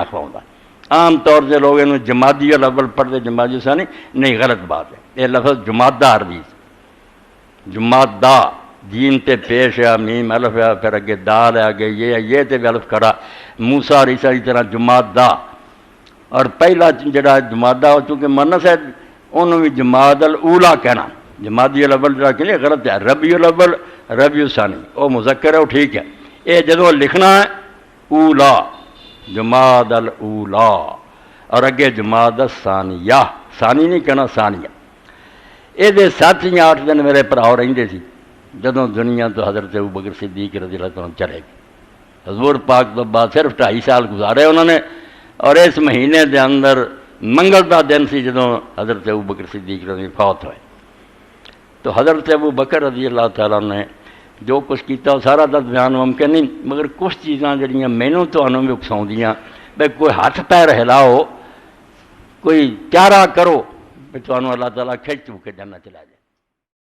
اخواؤں گا۔ عام طور سے لوگ انہوں جمادی الاول پڑھتے جمادی ثانی، نہیں، غلط بات ہے۔ یہ لفظ جمادہ عربی جمادہ، جین تے پیش ہے، میم الف ہے، پھر اگے دال ہے، اگے یہ تے بھی الف کھڑا، موسیٰ اور عیسیٰ کی طرح جمادہ۔ اور پہلا جڑا جمادہ ہو چونکہ مونث ہے انہوں بھی جماد الاولا کہنا، جمادی الاول جڑا کہ نہیں غلط ہے، ربیع الاول ربیع الثانی وہ مذکر ہے، وہ ٹھیک ہے۔ یہ جدو لکھنا ہے اولا، جماد الاولا، اور اگے جماد الثانیہ، ثانی نہیں کہنا ثانیہ۔ یہ 7 یا 8 دن میرے بھرا رہندے سی جدوں دنیا تو حضرت ابوبکر صدیق رضی اللہ عنہ چلے گئے۔ حضور پاک تو بعد صرف 2.5 سال گزارے انہوں نے، اور اس مہینے دے اندر منگل دا دن سی جدوں حضرت ابوبکر صدیق رضی اللہ فوت ہوئے۔ تو حضرت ابوبکر رضی اللہ تعالیٰ نے جو کچھ کیتا وہ سارا دا بیان ممکن نہیں، مگر کچھ چیزاں جڑیاں مینوں تانوں بھی اکساؤندیاں، بھئی کوئی ہاتھ پیر ہلاؤ، کوئی چارہ کرو، بھئی تانوں اللہ تعالیٰ کھچ چو کے جنت چلا جائے۔